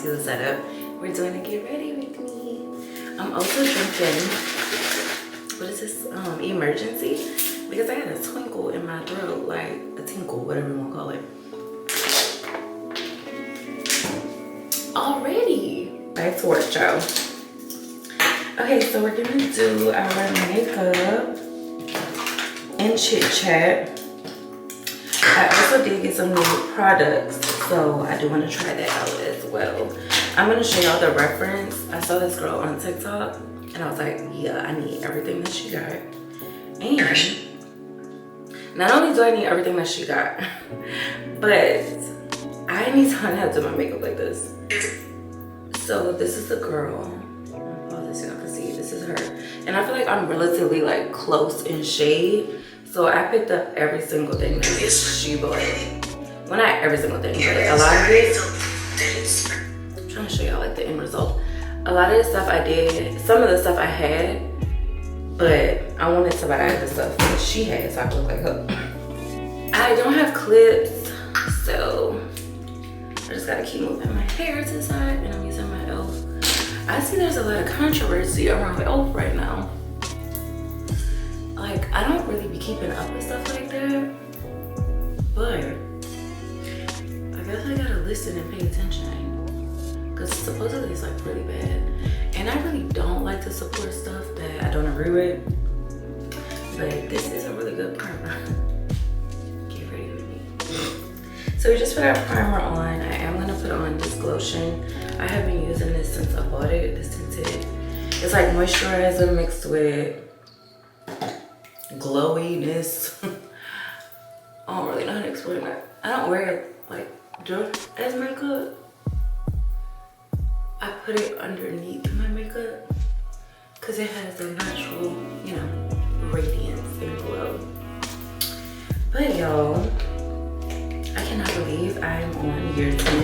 to the setup. We're doing a get ready with me. I'm also drinking, what is this, emergency, because I had a twinkle in my throat, like a tinkle, whatever you want to call it. Already back to work, y'all. Okay, so we're gonna do our makeup and chit chat. I also did get some new products, so I do want to try that out as well. I'm going to show y'all the reference. I saw this girl on TikTok, and I was like, yeah, I need everything that she got. And not only do I need everything that she got, but I need to learn how to do my makeup like this. So this is the girl. Oh, this y'all can see. This is her. And I feel like I'm relatively like close in shade. So I picked up every single thing that she bought. Well, not every single thing, but a lot of it. I'm trying to show y'all like the end result. A lot of the stuff I did, some of the stuff I had, but I wanted to buy the stuff that she had so I could look like her. I don't have clips, so I just gotta keep moving my hair to the side, and I'm using my e.l.f. I see there's a lot of controversy around e.l.f. right now. Like, I don't really be keeping up with stuff like that, but I guess I gotta listen and pay attention, because supposedly it's like really bad. And I really don't like to support stuff that I don't agree with, but this is a really good primer. Get ready with me. So we just put our primer on. I am gonna put on this lotion. I have been using this since I bought it, this tinted. It's like moisturizer mixed with glowiness. I don't really know how to explain that. I don't wear it like just as makeup. I put it underneath my makeup because it has a natural, you know, radiance and glow. But y'all, I cannot believe I am on year 10.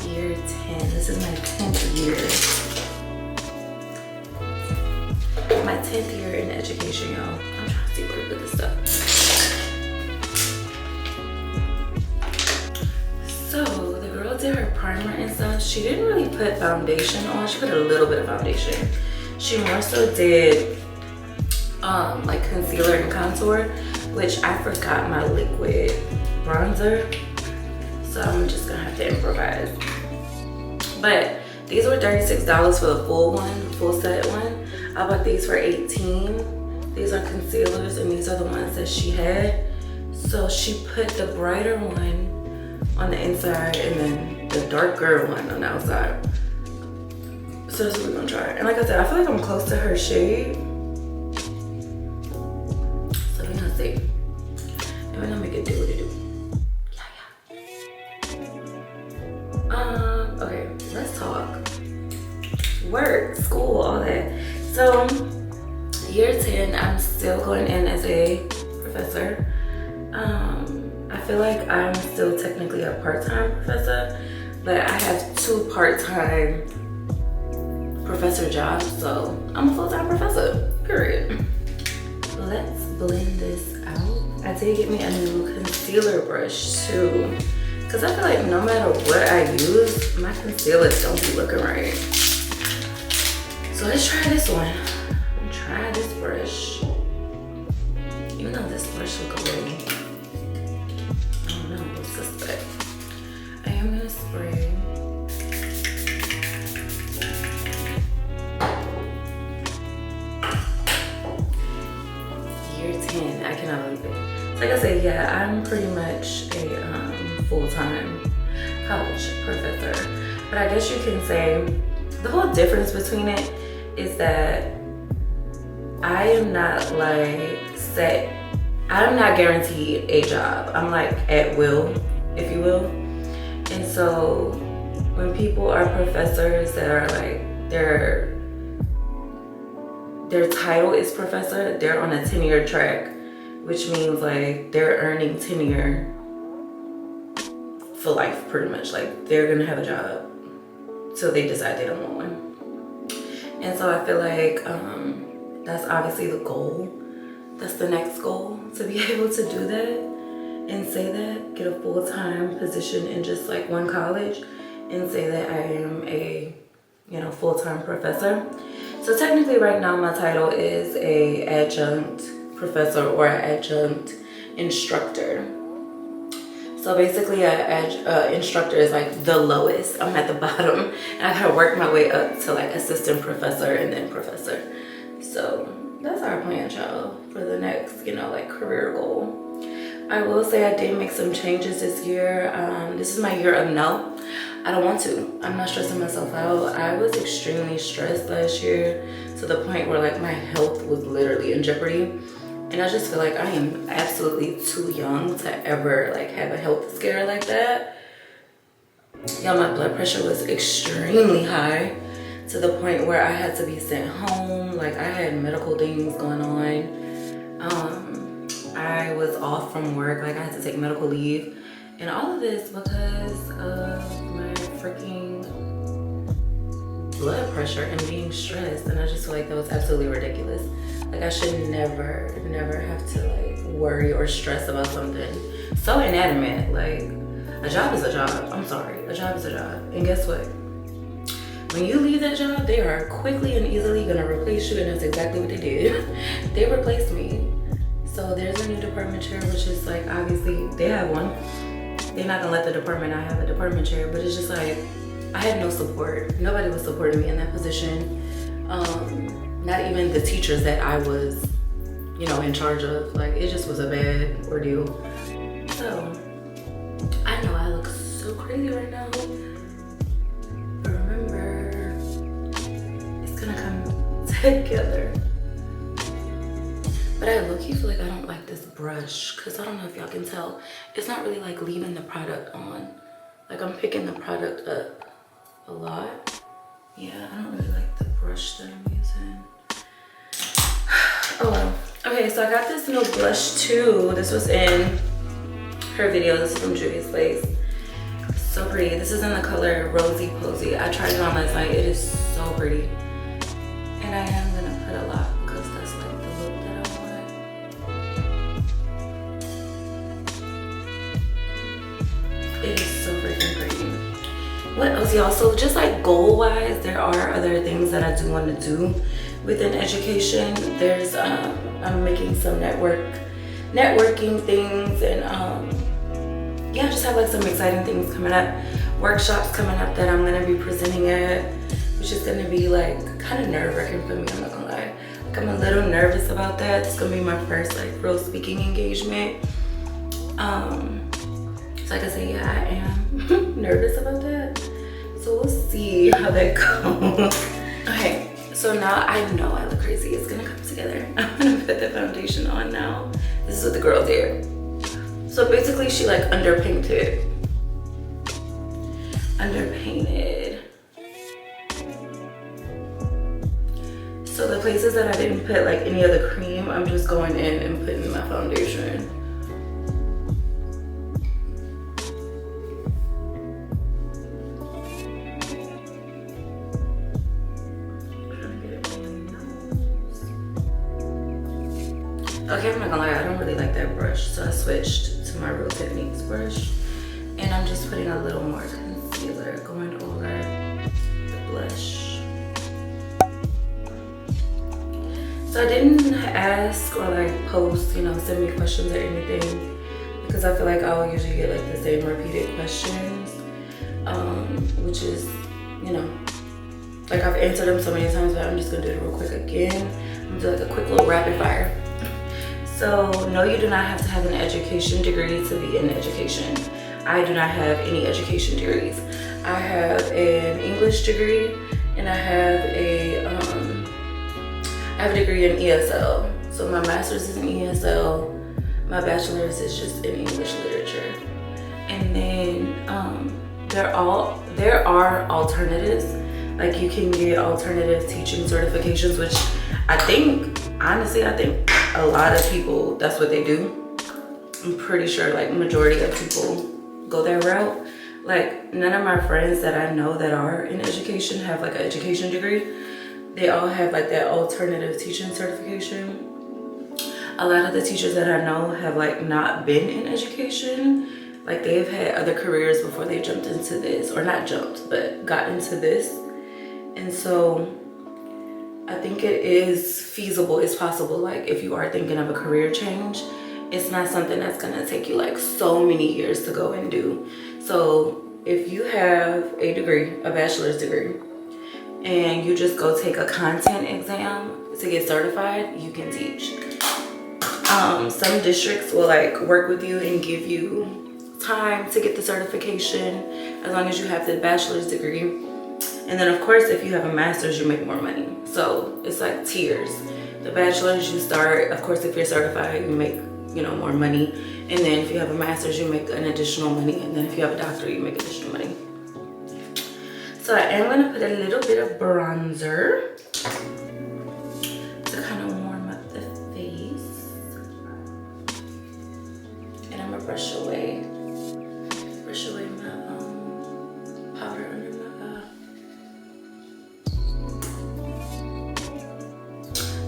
Year 10. This is my 10th year. My 10th year in education, y'all. I'm trying to see where to put this stuff. So the girl did her primer and stuff. She didn't really put foundation on. She put a little bit of foundation. She more so did like concealer and contour, which I forgot my liquid bronzer. So I'm just gonna have to improvise. But these were $36 for the full one, full set one. I bought these for $18. These are concealers, and these are the ones that she had. So she put the brighter one on the inside and then the darker one on the outside. So that's what we're gonna try. And like I said, I feel like I'm close to her shade. So we're gonna see. And we're gonna make it do what it do. Yeah. Okay, let's talk. Work, school, all that. So year 10, I'm still going in as a professor. I feel like I'm still technically a part-time professor, but I have 2 part-time professor jobs, so I'm a full-time professor, period. Let's blend this out. I did get me a new concealer brush too, because I feel like no matter what I use, my concealers don't be looking right. So let's try this one. Try this brush. Even though this brush looks a little, I don't know, what's suspect. I am gonna spray. Year 10, I cannot believe it. So like I said, yeah, I'm pretty much a full-time college professor. But I guess you can say the whole difference between it is that I am not like set, I'm not guaranteed a job. I'm like at will, if you will. And so when people are professors that are like, their title is professor, they're on a tenure track, which means like they're earning tenure for life pretty much. Like they're gonna have a job till they decide they don't want one. And so I feel like that's obviously the goal. That's the next goal, to be able to do that and say that, get a full-time position in just like one college and say that I am a, you know, full-time professor. So technically right now my title is a adjunct professor or an adjunct instructor. So basically an instructor is like the lowest. I'm at the bottom and I gotta work my way up to like assistant professor and then professor. So that's our plan, y'all, for the next, you know, like career goal. I will say I did make some changes this year. This is my year of no. I don't want to. I'm not stressing myself out. I was extremely stressed last year to the point where like my health was literally in jeopardy. And I just feel like I am absolutely too young to ever like have a health scare like that. Y'all, my blood pressure was extremely high to the point where I had to be sent home. Like I had medical things going on. I was off from work. Like I had to take medical leave. And all of this because of my freaking blood pressure and being stressed. And I just feel like that was absolutely ridiculous. Like I should never have to like worry or stress about something so inanimate. Like a job is a job. I'm sorry, a job is a job. And guess what? When you leave that job, they are quickly and easily gonna replace you, and that's exactly what they did. They replaced me. So there's a new department chair, which is like obviously they have one. They're not gonna let the department not have a department chair, but it's just like I had no support. Nobody was supporting me in that position. Not even the teachers that I was, you know, in charge of. Like it just was a bad ordeal. So I know I look so crazy right now, but remember, it's gonna come together. But I low-key feel like I don't like this brush because I don't know if y'all can tell. It's not really like leaving the product on. Like I'm picking the product up a lot. Yeah, I don't really like the brush that I'm using. Oh well. Okay, so I got this new blush too. This was in her video. This is from jugraywayy. So pretty. This is in the color Rosy Posy. I tried it on last night. It is so pretty. And I am gonna put a lot because that's like the look that I want. It is so freaking pretty. What else, y'all? So just like goal wise, there are other things that I do want to do within education. There's I'm making some networking things, and yeah, just have like some exciting things coming up, workshops coming up that I'm gonna be presenting at, which is gonna be like kind of nerve-wracking for me, I'm not gonna lie. Like I'm a little nervous about that. It's gonna be my first like real speaking engagement. So like I say, yeah, I am nervous about that. So we'll see how that goes. Okay. So now I know I look crazy. It's gonna come together. I'm gonna put the foundation on now. This is what the girl did. So basically she like underpainted. So the places that I didn't put like any other cream, I'm just going in and putting my foundation. Okay, I'm not gonna lie, I don't really like that brush, so I switched to my Real Techniques brush, and I'm just putting a little more concealer going over the blush. So I didn't ask or like post, you know, send me questions or anything, because I feel like I'll usually get like the same repeated questions, which is, you know, like I've answered them so many times, but I'm just gonna do it real quick again. I'm gonna do like a quick little rapid fire. So no, you do not have to have an education degree to be in education. I do not have any education degrees. I have an English degree, and I have a degree in ESL. So my master's is in ESL, my bachelor's is just in English literature. And then there are alternatives. Like you can get alternative teaching certifications, which I think, honestly, I think a lot of people, that's what they do. I'm pretty sure like majority of people go that route. Like none of my friends that I know that are in education have like an education degree. They all have like that alternative teaching certification. A lot of the teachers that I know have like not been in education. Like they've had other careers before they jumped into this, or not jumped, but got into this. And so I think it is feasible, it's possible. Like if you are thinking of a career change, it's not something that's gonna take you like so many years to go and do. So if you have a degree, a bachelor's degree, and you just go take a content exam to get certified, you can teach. Some districts will like work with you and give you time to get the certification as long as you have the bachelor's degree. And then of course, if you have a master's, you make more money. So it's like tiers. The bachelor's, you start, of course, if you're certified, you make, you know, more money. And then if you have a master's, you make an additional money. And then if you have a doctorate, you make additional money. So I am gonna put a little bit of bronzer to kind of warm up the face. And I'm gonna brush away my powder under my eye.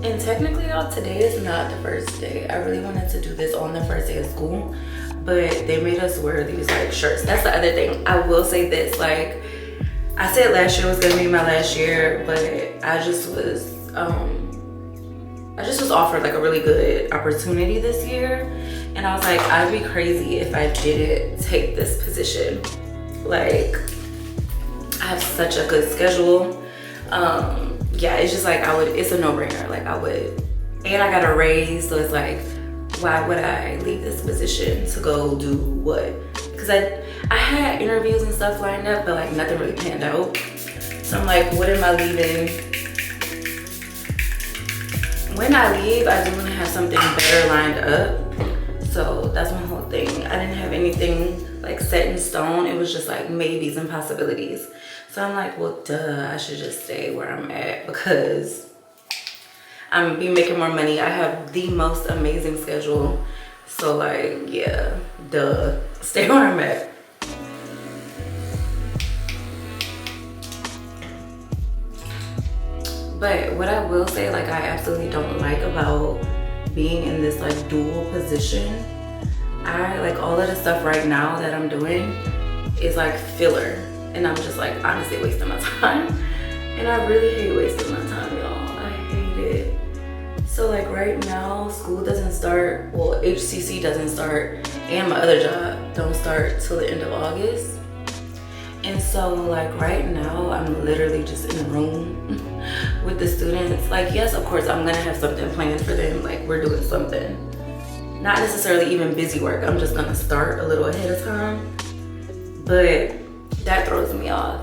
And technically, y'all, today is not the first day. I really wanted to do this on the first day of school, but they made us wear these like shirts. That's the other thing. I will say this, like, I said last year was gonna be my last year, but I just was offered like a really good opportunity this year, and I was like, I'd be crazy if I didn't take this position. Like, I have such a good schedule. Yeah, it's just like it's a no-brainer. Like I would, and I got a raise, so it's like, why would I leave this position to go do what? Because I had interviews and stuff lined up, but like nothing really panned out. So I'm like, what am I leaving? When I leave, I do want to have something better lined up. So that's my whole thing. I didn't have anything like set in stone. It was just like maybes and possibilities. So I'm like, well, duh, I should just stay where I'm at because I'm gonna be making more money. I have the most amazing schedule. So like, yeah, duh, stay where I'm at. But what I will say, like, I absolutely don't like about being in this like dual position, I like all of the stuff right now that I'm doing is like filler, and I'm just like honestly wasting my time. And I really hate wasting my time, y'all. I hate it. So like right now, school doesn't start, well, HCC doesn't start, and my other job don't start till the end of August. And so like right now, I'm literally just in the room with the students. Like, yes, of course, I'm gonna have something planned for them. Like we're doing something, not necessarily even busy work. I'm just gonna start a little ahead of time, but that throws me off.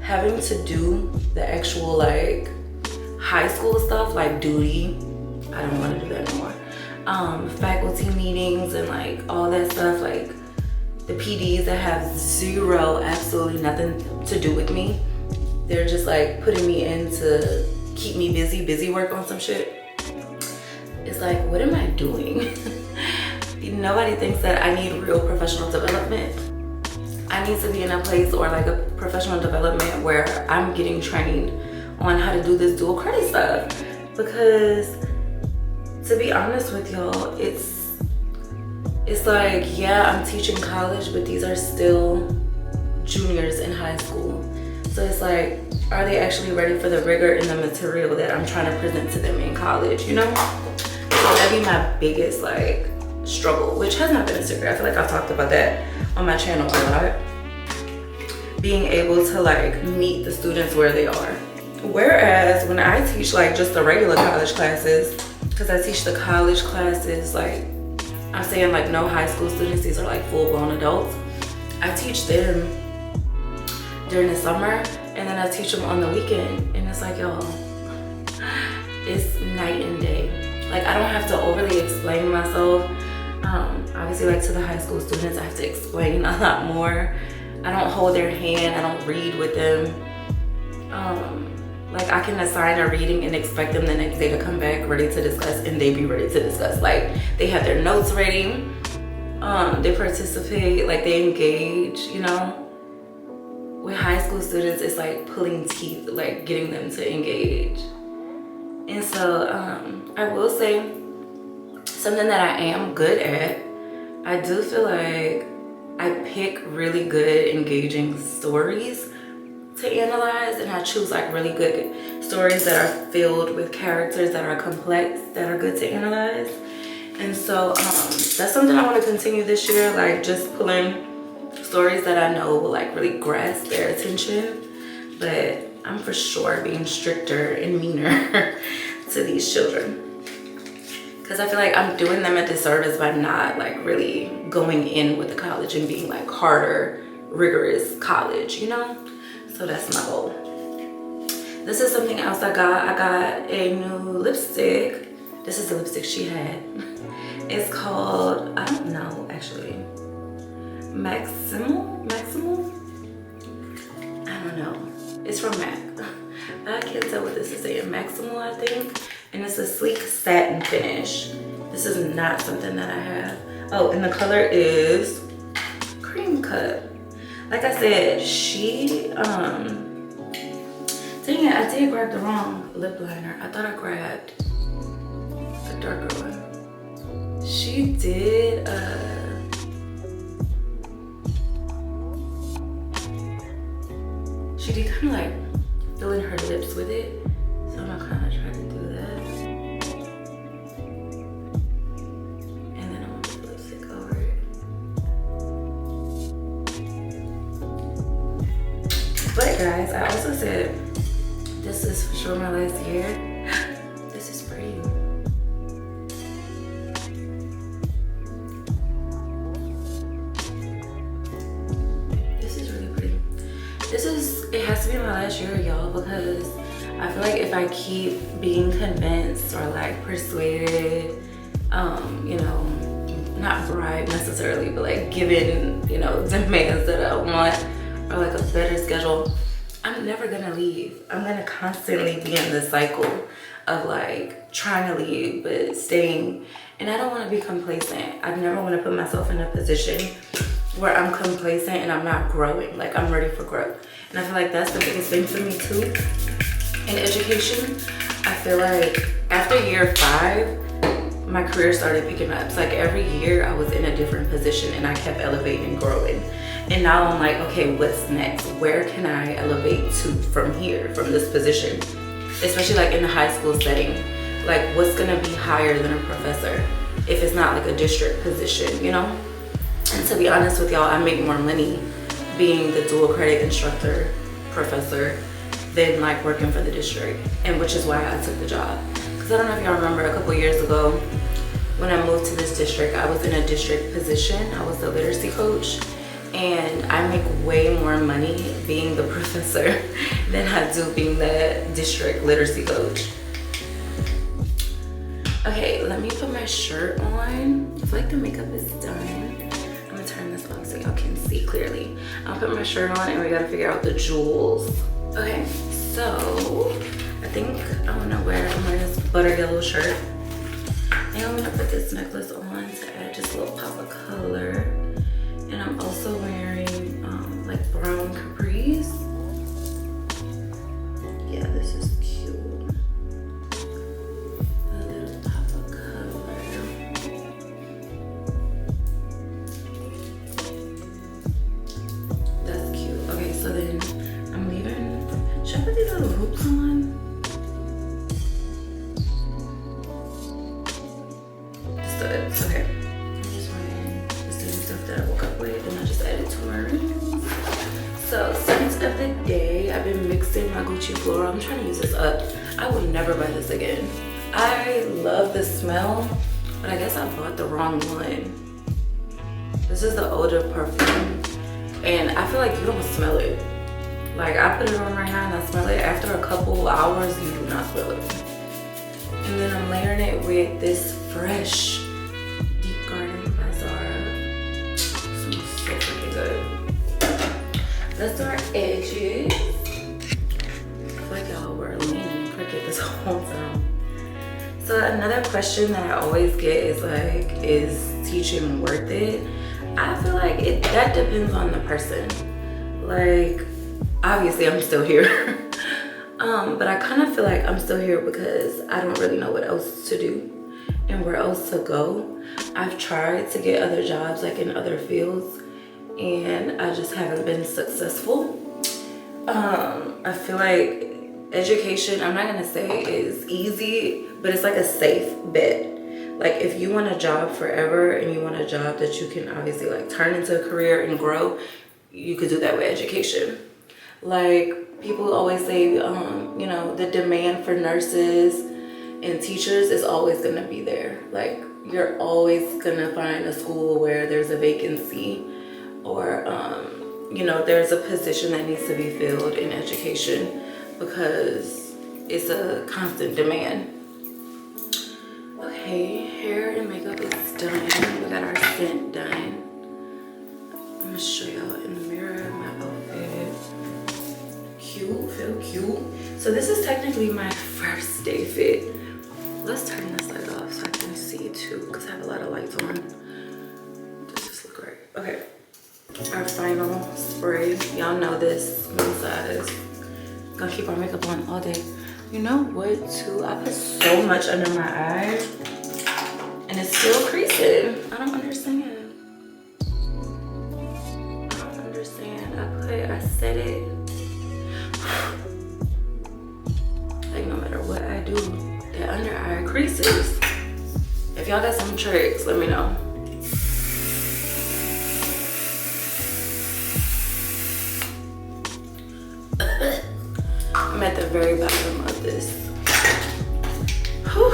Having to do the actual like high school stuff, like duty, I don't want to do that anymore. Faculty meetings and like all that stuff, like the PDs that have absolutely nothing to do with me. They're just like putting me in to keep me busy work on some shit. It's like, what am I doing? Nobody thinks that I need real professional development. I need to be in a place or like a professional development where I'm getting trained on how to do this dual credit stuff. Because to be honest with y'all, it's like, yeah, I'm teaching college, but these are still juniors in high school. So it's like, are they actually ready for the rigor and the material that I'm trying to present to them in college, you know? So that'd be my biggest like struggle, which has not been a secret. I feel like I've talked about that on my channel a lot. Being able to like meet the students where they are. Whereas when I teach like just the regular college classes, because I teach the college classes, like I'm saying like no high school students, these are like full-blown adults. I teach them during the summer and then I teach them on the weekend, and it's like, y'all, it's night and day. Like I don't have to overly explain myself. Obviously like to the high school students, I have to explain a lot more. I don't hold their hand, I don't read with them. Like I can assign a reading and expect them the next day to come back ready to discuss, and they be ready to discuss. Like they have their notes ready, they participate, like they engage, you know. With high school students, it's like pulling teeth, like getting them to engage. And so I will say something that I am good at I do feel like I pick really good, engaging stories to analyze, and I choose like really good stories that are filled with characters that are complex, that are good to analyze. And so that's something I want to continue this year, like just pulling stories that I know will like really grasp their attention. But I'm for sure being stricter and meaner to these children, because I feel like I'm doing them a disservice by not like really going in with the college and being like harder, rigorous college, you know? So that's my goal. This is something else I got. I got a new lipstick. This is the lipstick she had. It's called, I don't know actually, Maximal? I don't know. It's from MAC. I can't tell what this is saying. Maximal, I think. And it's a sleek satin finish. This is not something that I have. Oh, and the color is cream cut. Like I said, she dang it, I did grab the wrong lip liner. I thought I grabbed the darker one. She did kind of like fill in her lips with it. So I'm gonna kind of try to do that. And then I'm gonna put lipstick over it. But guys, I also said this is for sure my last year. This is pretty. This is really pretty. It has to be my last year, y'all, because I feel like if I keep being convinced or like persuaded, you know, not bribed necessarily, but like given, you know, demands that I want, or like a better schedule, I'm never gonna leave. I'm gonna constantly be in this cycle of like trying to leave but staying, and I don't want to be complacent. I never want to put myself in a position where I'm complacent and I'm not growing. Like I'm ready for growth, and I feel like that's the biggest thing for me too in education. I feel like after year 5, my career started picking up. It's like every year I was in a different position and I kept elevating and growing. And now I'm like, okay, what's next? Where can I elevate to from here, from this position? Especially like in the high school setting. Like what's gonna be higher than a professor if it's not like a district position, you know? And to be honest with y'all, I make more money being the dual credit instructor, professor, than like working for the district. And which is why I took the job. Because I don't know if y'all remember a couple years ago when I moved to this district, I was in a district position. I was the literacy coach. And I make way more money being the professor than I do being the district literacy coach. Okay, let me put my shirt on. I feel like the makeup is done. I'm gonna turn this on so y'all can see clearly. I'll put my shirt on and we gotta figure out the jewels. Okay, so I think I'm wearing this butter yellow shirt. And I'm gonna put this necklace on to add just a little pop of color. And I'm also wearing like brown capris. Yeah, this is cute. A little pop of color. That's cute. Okay, so then I'm leaving. Should I put these little hoops on? Studs, okay. That I woke up with, and I just added 2 more rings. So scents of the day, I've been mixing my Gucci Floral. I'm trying to use this up. I would never buy this again. I love the smell, but I guess I bought the wrong one. This is the Eau de Parfum, and I feel like you don't smell it. Like I put it on right now and I smell it. After a couple hours, you do not smell it. And then I'm layering it with this fresh let's do our edges. I feel like y'all were leaning and crooked this whole time. So another question that I always get is like, is teaching worth it? I feel like that depends on the person. Like, obviously I'm still here. But I kind of feel like I'm still here because I don't really know what else to do. and where else to go. I've tried to get other jobs like in other fields, and I just haven't been successful. I feel like education, I'm not gonna say is easy, but it's like a safe bet. Like if you want a job forever and you want a job that you can obviously like turn into a career and grow, you could do that with education. Like people always say, you know, the demand for nurses and teachers is always gonna be there. Like you're always gonna find a school where there's a vacancy, or you know, there's a position that needs to be filled in education because it's a constant demand. Okay, hair and makeup is done. We got our scent done. I'm gonna show y'all in the mirror my outfit. Cute, feel cute. So this is technically my first day fit. Let's turn this light off so I can see too, because I have a lot of lights on. Does this look right? Okay. Our final spray. Y'all know this, one size. Gonna keep our makeup on all day. You know what too? I put so much under my eye and it's still creasing. I don't understand. I said it. Like no matter what I do, that under eye creases. If y'all got some tricks, let me know. I'm at the very bottom of this. Whew.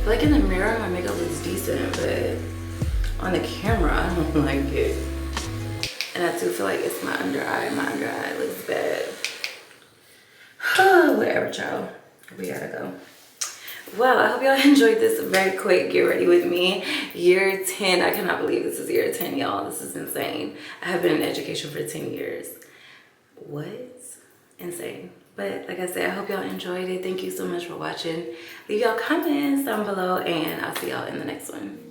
Like in the mirror, my makeup looks decent, but on the camera, I don't like it. And I do feel like it's my under eye. My under eye looks bad. Whatever, child. We gotta go. Well, I hope y'all enjoyed this very quick get ready with me. Year 10. I cannot believe this is year 10, y'all. This is insane. I have been in education for 10 years. What? Insane. But like I said, I hope y'all enjoyed it. Thank you so much for watching. Leave y'all comments down below and I'll see y'all in the next one.